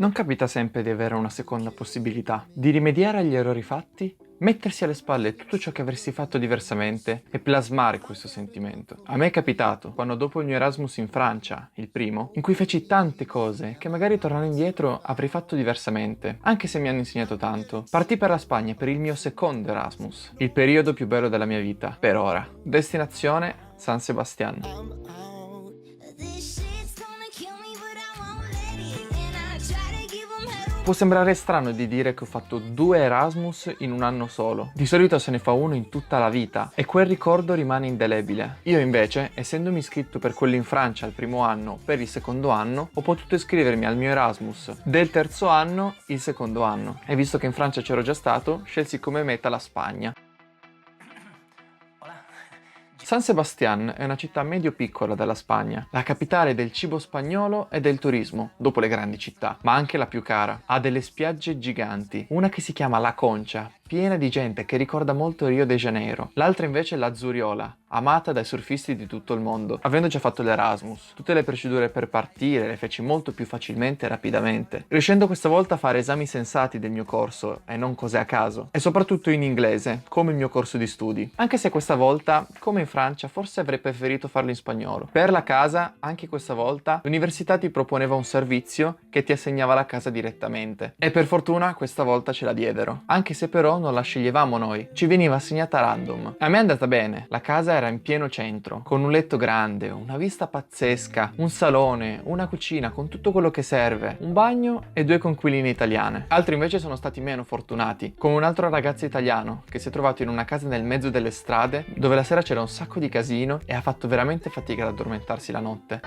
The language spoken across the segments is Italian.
Non capita sempre di avere una seconda possibilità, di rimediare agli errori fatti, mettersi alle spalle tutto ciò che avresti fatto diversamente e plasmare questo sentimento. A me è capitato, quando dopo il mio Erasmus in Francia, il primo, in cui feci tante cose che magari tornando indietro avrei fatto diversamente, anche se mi hanno insegnato tanto. Partii per la Spagna per il mio secondo Erasmus, il periodo più bello della mia vita, per ora. Destinazione San Sebastián. Può sembrare strano di dire che ho fatto 2 Erasmus in un anno solo. Di solito se ne fa uno in tutta la vita e quel ricordo rimane indelebile. Io invece, essendomi iscritto per quello in Francia al primo anno per il secondo anno, ho potuto iscrivermi al mio Erasmus del terzo anno il secondo anno. E visto che in Francia c'ero già stato, scelsi come meta la Spagna. San Sebastián è una città medio-piccola della Spagna, la capitale del cibo spagnolo e del turismo, dopo le grandi città, ma anche la più cara. Ha delle spiagge giganti, una che si chiama La Concha, piena di gente che ricorda molto Rio de Janeiro, l'altra invece è la Zuriola, amata dai surfisti di tutto il mondo. Avendo già fatto l'Erasmus, tutte le procedure per partire le feci molto più facilmente e rapidamente, riuscendo questa volta a fare esami sensati del mio corso e non cose a caso, e soprattutto in inglese, come il mio corso di studi, anche se questa volta, come in Francia, forse avrei preferito farlo in spagnolo. Per la casa, anche questa volta, l'università ti proponeva un servizio che ti assegnava la casa direttamente, e per fortuna questa volta ce la diedero, anche se però non la sceglievamo noi, ci veniva assegnata random. A me è andata bene, la casa era in pieno centro, con un letto grande, una vista pazzesca, un salone, una cucina con tutto quello che serve, un bagno e 2 conquiline italiane. Altri invece sono stati meno fortunati, come un altro ragazzo italiano che si è trovato in una casa nel mezzo delle strade, dove la sera c'era un sacco di casino e ha fatto veramente fatica ad addormentarsi la notte.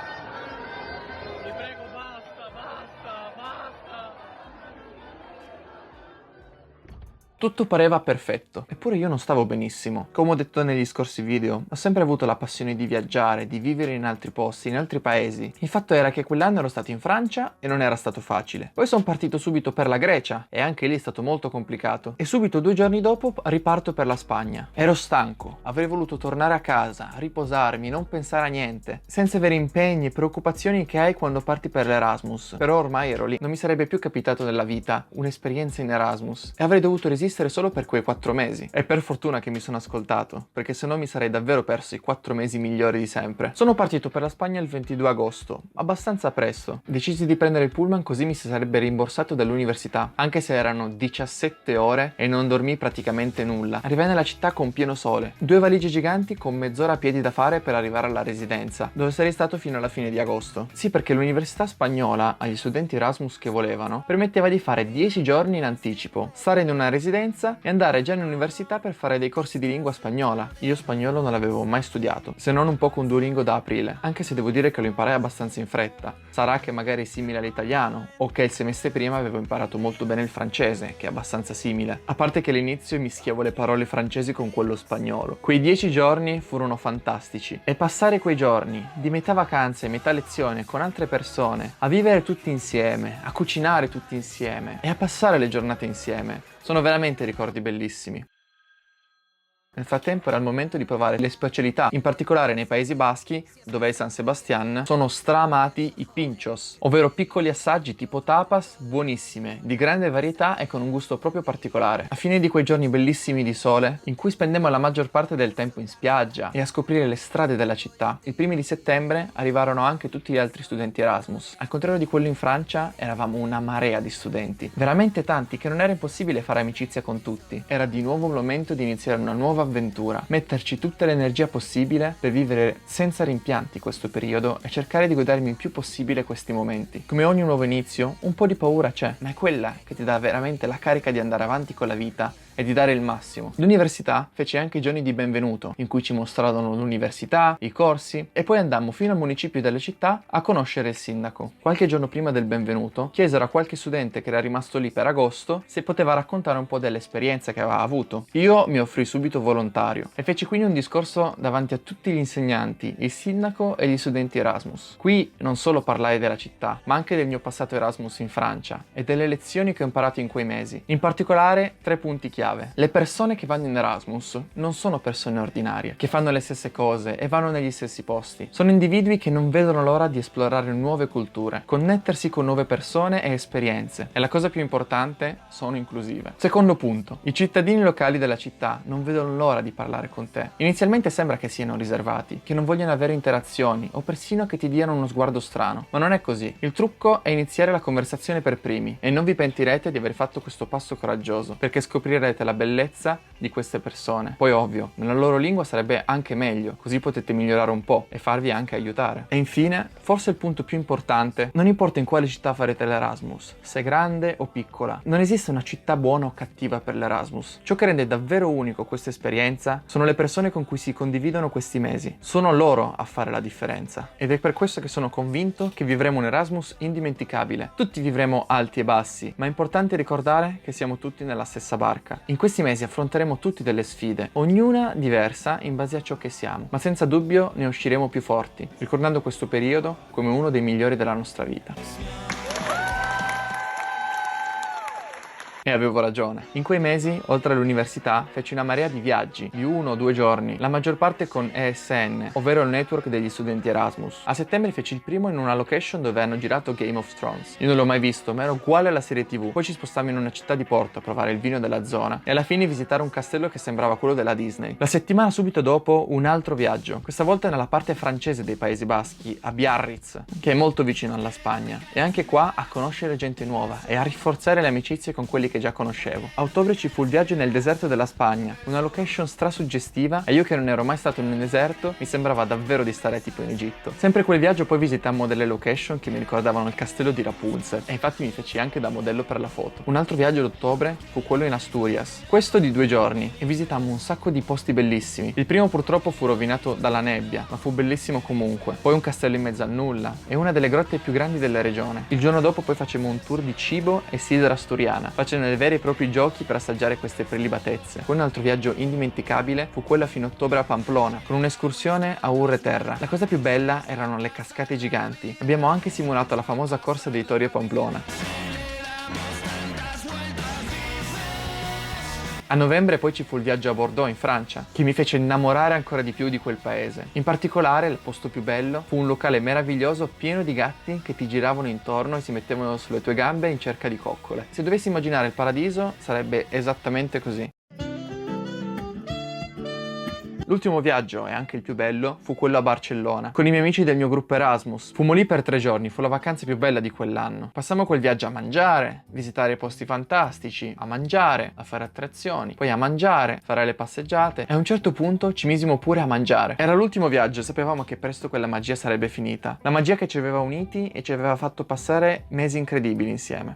Tutto pareva perfetto, eppure io non stavo benissimo. Come ho detto negli scorsi video, ho sempre avuto la passione di viaggiare, di vivere in altri posti, in altri paesi. Il fatto era che quell'anno ero stato in Francia e non era stato facile. Poi sono partito subito per la Grecia e anche lì è stato molto complicato. E subito 2 giorni dopo riparto per la Spagna. Ero stanco, avrei voluto tornare a casa, riposarmi, non pensare a niente, senza avere impegni e preoccupazioni che hai quando parti per l'Erasmus. Però ormai ero lì, non mi sarebbe più capitato nella vita un'esperienza in Erasmus e avrei dovuto resistere solo per quei 4 mesi. E per fortuna che mi sono ascoltato, perché sennò mi sarei davvero perso i 4 mesi migliori di sempre. Sono partito per la Spagna il 22 agosto, abbastanza presto. Decisi di prendere il pullman così mi si sarebbe rimborsato dall'università, anche se erano 17 ore e non dormii praticamente nulla. Arrivai nella città con pieno sole, 2 valigie giganti con mezz'ora a piedi da fare per arrivare alla residenza, dove sarei stato fino alla fine di agosto. Sì, perché l'università spagnola, agli studenti Erasmus che volevano, permetteva di fare 10 giorni in anticipo, stare in una residenza e andare già in università per fare dei corsi di lingua spagnola. Io spagnolo non l'avevo mai studiato, se non un po' con Duolingo da aprile, anche se devo dire che lo imparai abbastanza in fretta. Sarà che magari è simile all'italiano, o che il semestre prima avevo imparato molto bene il francese, che è abbastanza simile. A parte che all'inizio mischiavo le parole francesi con quello spagnolo. Quei 10 giorni furono fantastici, e passare quei giorni, di metà vacanze e metà lezione con altre persone, a vivere tutti insieme, a cucinare tutti insieme, e a passare le giornate insieme, sono veramente ricordi bellissimi. Nel frattempo era il momento di provare le specialità, in particolare nei Paesi Baschi, dove è San Sebastián, sono straamati i pinchos, ovvero piccoli assaggi tipo tapas, buonissime, di grande varietà e con un gusto proprio particolare. A fine di quei giorni bellissimi di sole, in cui spendemmo la maggior parte del tempo in spiaggia e a scoprire le strade della città, il 1° di settembre arrivarono anche tutti gli altri studenti Erasmus. Al contrario di quello in Francia, eravamo una marea di studenti, veramente tanti che non era impossibile fare amicizia con tutti. Era di nuovo il momento di iniziare una nuova avventura, metterci tutta l'energia possibile per vivere senza rimpianti questo periodo e cercare di godermi il più possibile questi momenti. Come ogni nuovo inizio, un po' di paura c'è, ma è quella che ti dà veramente la carica di andare avanti con la vita e di dare il massimo. L'università fece anche i giorni di benvenuto, in cui ci mostrarono l'università, i corsi, e poi andammo fino al municipio della città a conoscere il sindaco. Qualche giorno prima del benvenuto chiesero a qualche studente che era rimasto lì per agosto se poteva raccontare un po' dell'esperienza che aveva avuto. Io mi offrii subito volontario e feci quindi un discorso davanti a tutti gli insegnanti, il sindaco e gli studenti Erasmus. Qui non solo parlai della città, ma anche del mio passato Erasmus in Francia e delle lezioni che ho imparato in quei mesi. In particolare 3 punti chiave. chiave. Le persone che vanno in Erasmus non sono persone ordinarie, che fanno le stesse cose e vanno negli stessi posti. Sono individui che non vedono l'ora di esplorare nuove culture, connettersi con nuove persone e esperienze. E la cosa più importante, sono inclusive. Secondo punto, i cittadini locali della città non vedono l'ora di parlare con te. Inizialmente sembra che siano riservati, che non vogliano avere interazioni o persino che ti diano uno sguardo strano, ma non è così. Il trucco è iniziare la conversazione per primi e non vi pentirete di aver fatto questo passo coraggioso, perché scoprirete la bellezza di queste persone. Poi ovvio, nella loro lingua sarebbe anche meglio, così potete migliorare un po' e farvi anche aiutare. E infine, forse il punto più importante, non importa in quale città farete l'Erasmus, se grande o piccola, non esiste una città buona o cattiva per l'Erasmus. Ciò che rende davvero unico questa esperienza sono le persone con cui si condividono questi mesi. Sono loro a fare la differenza. Ed è per questo che sono convinto che vivremo un Erasmus indimenticabile. Tutti vivremo alti e bassi, ma è importante ricordare che siamo tutti nella stessa barca. In questi mesi affronteremo tutti delle sfide, ognuna diversa in base a ciò che siamo, ma senza dubbio ne usciremo più forti, ricordando questo periodo come uno dei migliori della nostra vita. E avevo ragione. In quei mesi, oltre all'università, feci una marea di viaggi, di 1 o 2 giorni, la maggior parte con ESN, ovvero il network degli studenti Erasmus. A settembre feci il primo in una location dove hanno girato Game of Thrones. Io non l'ho mai visto, ma era uguale alla serie TV. Poi ci spostammo in una città di Porto a provare il vino della zona e alla fine visitare un castello che sembrava quello della Disney. La settimana subito dopo un altro viaggio, questa volta nella parte francese dei Paesi Baschi, a Biarritz, che è molto vicino alla Spagna. E anche qua a conoscere gente nuova e a rinforzare le amicizie con quelli che già conoscevo. A ottobre ci fu il viaggio nel deserto della Spagna, una location strasuggestiva e io che non ero mai stato in un deserto mi sembrava davvero di stare tipo in Egitto. Sempre quel viaggio poi visitammo delle location che mi ricordavano il castello di Rapunzel e infatti mi feci anche da modello per la foto. Un altro viaggio d'ottobre fu quello in Asturias, questo di 2 giorni e visitammo un sacco di posti bellissimi. Il primo purtroppo fu rovinato dalla nebbia, ma fu bellissimo comunque. Poi un castello in mezzo al nulla e una delle grotte più grandi della regione. Il giorno dopo poi facemmo un tour di cibo e sidra asturiana, facendo dei veri e propri giochi per assaggiare queste prelibatezze. Poi un altro viaggio indimenticabile fu quello a fine ottobre a Pamplona, con un'escursione a Urre Terra. La cosa più bella erano le cascate giganti. Abbiamo anche simulato la famosa corsa dei tori a Pamplona. A novembre poi ci fu il viaggio a Bordeaux in Francia, che mi fece innamorare ancora di più di quel paese. In particolare, il posto più bello fu un locale meraviglioso pieno di gatti che ti giravano intorno e si mettevano sulle tue gambe in cerca di coccole. Se dovessi immaginare il paradiso, sarebbe esattamente così. L'ultimo viaggio, e anche il più bello, fu quello a Barcellona, con i miei amici del mio gruppo Erasmus. Fummo lì per 3 giorni, fu la vacanza più bella di quell'anno. Passammo quel viaggio a mangiare, visitare posti fantastici, a mangiare, a fare attrazioni, poi a mangiare, fare le passeggiate e a un certo punto ci misimo pure a mangiare. Era l'ultimo viaggio e sapevamo che presto quella magia sarebbe finita. La magia che ci aveva uniti e ci aveva fatto passare mesi incredibili insieme.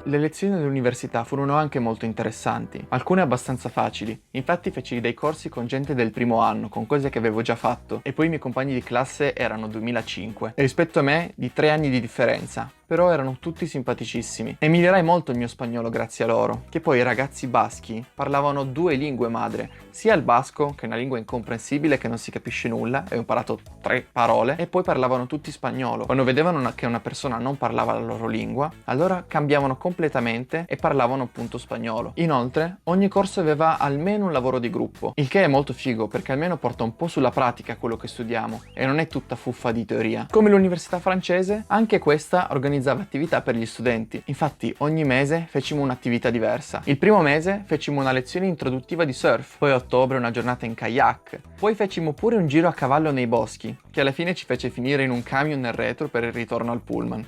Le lezioni all'università furono anche molto interessanti, alcune abbastanza facili. Infatti feci dei corsi con gente del primo anno, con cose che avevo già fatto, e poi i miei compagni di classe erano 2005, e rispetto a me di 3 anni di differenza. Però erano tutti simpaticissimi e migliorai molto il mio spagnolo grazie a loro, che poi i ragazzi baschi parlavano 2 lingue madre, sia il basco, che è una lingua incomprensibile che non si capisce nulla, e ho imparato 3 parole, e poi parlavano tutti spagnolo. Quando vedevano che una persona non parlava la loro lingua, allora cambiavano completamente e parlavano appunto spagnolo. Inoltre, ogni corso aveva almeno un lavoro di gruppo, il che è molto figo perché almeno porta un po' sulla pratica quello che studiamo e non è tutta fuffa di teoria. Come l'università francese, anche questa organizzava attività per gli studenti. Infatti ogni mese fecimo un'attività diversa. Il primo mese fecimo una lezione introduttiva di surf, poi a ottobre una giornata in kayak, poi fecimo pure un giro a cavallo nei boschi, che alla fine ci fece finire in un camion nel retro per il ritorno al pullman.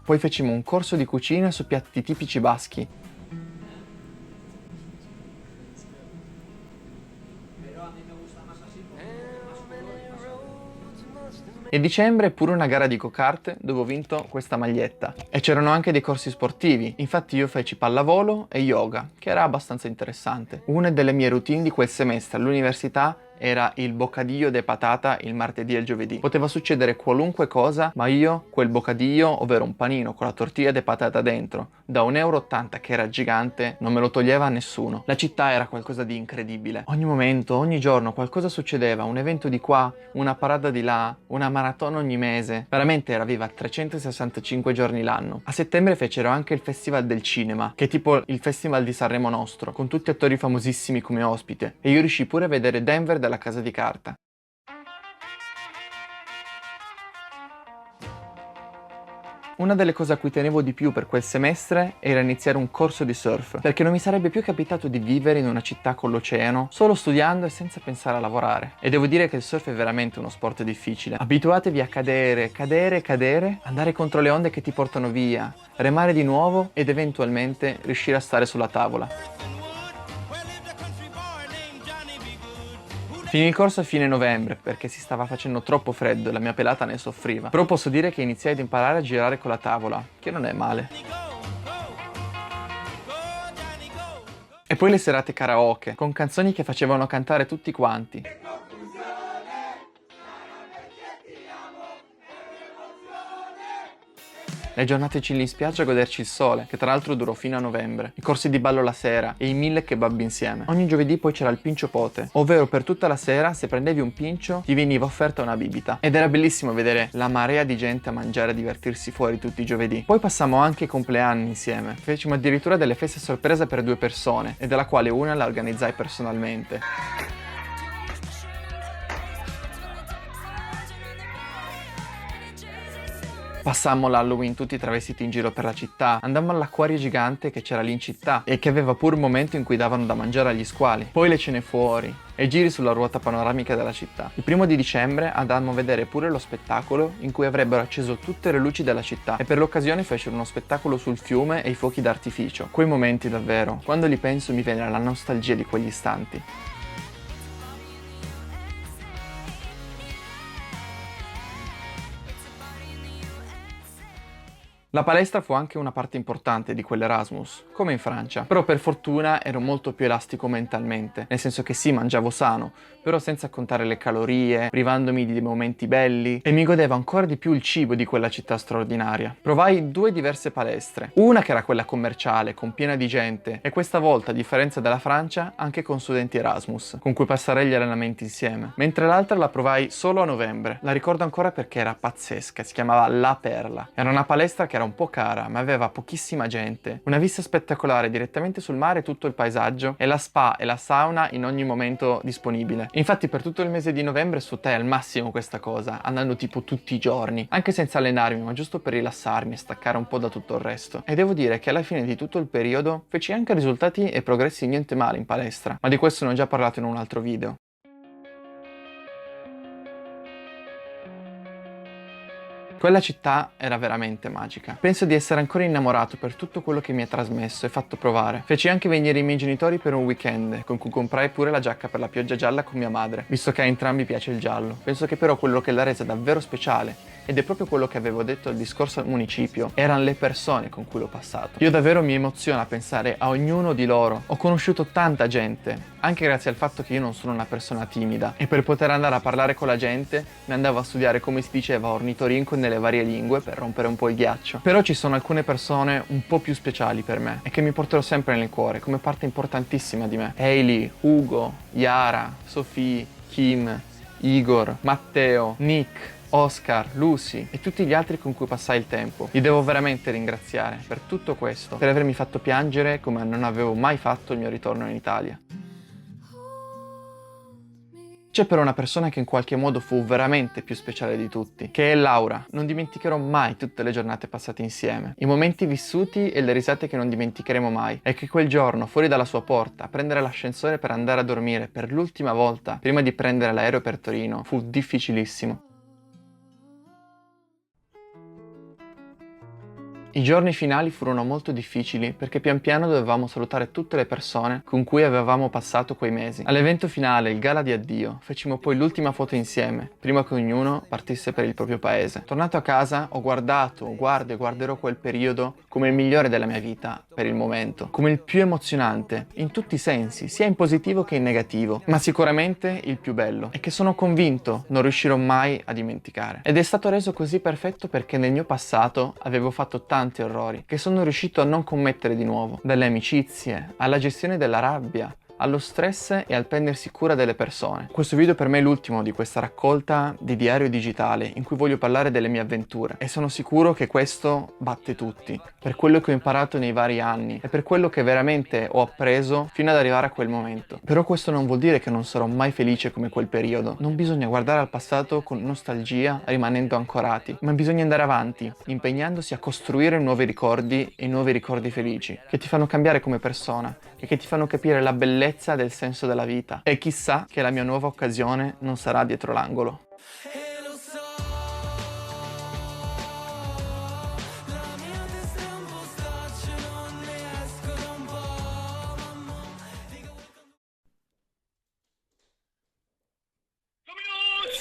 Poi fecimo un corso di cucina su piatti tipici baschi. E dicembre pure una gara di go-kart dove ho vinto questa maglietta. E c'erano anche dei corsi sportivi, infatti io feci pallavolo e yoga, che era abbastanza interessante. Una delle mie routine di quel semestre all'università era il bocadillo de patata il martedì e il giovedì. Poteva succedere qualunque cosa, ma io quel bocadillo, ovvero un panino con la tortilla de patata dentro, da 1,80 € che era gigante, non me lo toglieva nessuno. La città era qualcosa di incredibile. Ogni momento, ogni giorno qualcosa succedeva, un evento di qua, una parata di là, una maratona ogni mese. Veramente era viva 365 giorni l'anno. A settembre fecero anche il Festival del Cinema, che è tipo il Festival di Sanremo nostro, con tutti attori famosissimi come ospite, e io riuscii pure a vedere Denver dalla Casa di Carta. Una delle cose a cui tenevo di più per quel semestre era iniziare un corso di surf, perché non mi sarebbe più capitato di vivere in una città con l'oceano, solo studiando e senza pensare a lavorare. E devo dire che il surf è veramente uno sport difficile. Abituatevi a cadere, cadere, cadere, andare contro le onde che ti portano via, remare di nuovo ed eventualmente riuscire a stare sulla tavola. Finì il corso a fine novembre perché si stava facendo troppo freddo e la mia pelata ne soffriva. Però posso dire che iniziai ad imparare a girare con la tavola, che non è male. E poi le serate karaoke, con canzoni che facevano cantare tutti quanti. Le giornate chill in spiaggia a goderci il sole, che tra l'altro durò fino a novembre, i corsi di ballo la sera e i 1000 kebab insieme. Ogni giovedì poi c'era il pincio pote, ovvero per tutta la sera se prendevi un pincio ti veniva offerta una bibita. Ed era bellissimo vedere la marea di gente a mangiare e a divertirsi fuori tutti i giovedì. Poi passammo anche i compleanni insieme, fecimo addirittura delle feste sorpresa per 2 persone, e della quale una la organizzai personalmente. Passammo l'Halloween tutti travestiti in giro per la città, andammo all'acquario gigante che c'era lì in città e che aveva pure un momento in cui davano da mangiare agli squali, poi le cene fuori e giri sulla ruota panoramica della città. Il 1° dicembre andammo a vedere pure lo spettacolo in cui avrebbero acceso tutte le luci della città e per l'occasione fecero uno spettacolo sul fiume e i fuochi d'artificio. Quei momenti davvero, quando li penso mi viene la nostalgia di quegli istanti. La palestra fu anche una parte importante di quell'Erasmus, come in Francia, però per fortuna ero molto più elastico mentalmente, nel senso che sì, mangiavo sano, però senza contare le calorie, privandomi di dei momenti belli, e mi godevo ancora di più il cibo di quella città straordinaria. Provai 2 diverse palestre, una che era quella commerciale, con piena di gente, e questa volta, a differenza della Francia, anche con studenti Erasmus, con cui passare gli allenamenti insieme, mentre l'altra la provai solo a novembre. La ricordo ancora perché era pazzesca, si chiamava La Perla. Era una palestra che era un po' cara, ma aveva pochissima gente, una vista spettacolare direttamente sul mare, tutto il paesaggio, e la spa e la sauna in ogni momento disponibile. Infatti per tutto il mese di novembre sfruttai al massimo questa cosa, andando tipo tutti i giorni, anche senza allenarmi, ma giusto per rilassarmi e staccare un po' da tutto il resto. E devo dire che alla fine di tutto il periodo feci anche risultati e progressi niente male in palestra, ma di questo ne ho già parlato in un altro video. Quella città era veramente magica. Penso di essere ancora innamorato per tutto quello che mi ha trasmesso e fatto provare. Feci anche venire i miei genitori per un weekend, con cui comprai pure la giacca per la pioggia gialla con mia madre, visto che a entrambi piace il giallo. Penso che però quello che l'ha resa davvero speciale, ed è proprio quello che avevo detto al discorso al municipio, erano le persone con cui l'ho passato. Io davvero mi emoziona pensare a ognuno di loro. Ho conosciuto tanta gente, anche grazie al fatto che io non sono una persona timida, e per poter andare a parlare con la gente mi andavo a studiare, come si diceva, ornitorinco nelle varie lingue per rompere un po' il ghiaccio. Però ci sono alcune persone un po' più speciali per me e che mi porterò sempre nel cuore come parte importantissima di me. Hailey, Ugo, Yara, Sophie, Kim, Igor, Matteo, Nick, Oscar, Lucy e tutti gli altri con cui passai il tempo. Li devo veramente ringraziare per tutto questo, per avermi fatto piangere come non avevo mai fatto il mio ritorno in Italia. C'è però una persona che in qualche modo fu veramente più speciale di tutti, che è Laura. Non dimenticherò mai tutte le giornate passate insieme, i momenti vissuti e le risate che non dimenticheremo mai. E che quel giorno, fuori dalla sua porta, a prendere l'ascensore per andare a dormire per l'ultima volta, prima di prendere l'aereo per Torino, fu difficilissimo. I giorni finali furono molto difficili perché pian piano dovevamo salutare tutte le persone con cui avevamo passato quei mesi. All'evento finale, il gala di addio, fecimo poi l'ultima foto insieme, prima che ognuno partisse per il proprio paese. Tornato a casa, ho guardato, guardo e guarderò quel periodo come il migliore della mia vita per il momento, come il più emozionante, in tutti i sensi, sia in positivo che in negativo, ma sicuramente il più bello, e che sono convinto non riuscirò mai a dimenticare. Ed è stato reso così perfetto perché nel mio passato avevo fatto tanti errori, che sono riuscito a non commettere di nuovo, dalle amicizie, alla gestione della rabbia, allo stress e al prendersi cura delle persone. Questo video per me è l'ultimo di questa raccolta di diario digitale in cui voglio parlare delle mie avventure e sono sicuro che questo batte tutti, per quello che ho imparato nei vari anni e per quello che veramente ho appreso fino ad arrivare a quel momento. Però questo non vuol dire che non sarò mai felice come quel periodo. Non bisogna guardare al passato con nostalgia rimanendo ancorati, ma bisogna andare avanti, impegnandosi a costruire nuovi ricordi e nuovi ricordi felici, che ti fanno cambiare come persona e che ti fanno capire la bellezza del senso della vita. E chissà che la mia nuova occasione non sarà dietro l'angolo.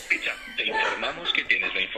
Pizza, te informamos que tienes la información.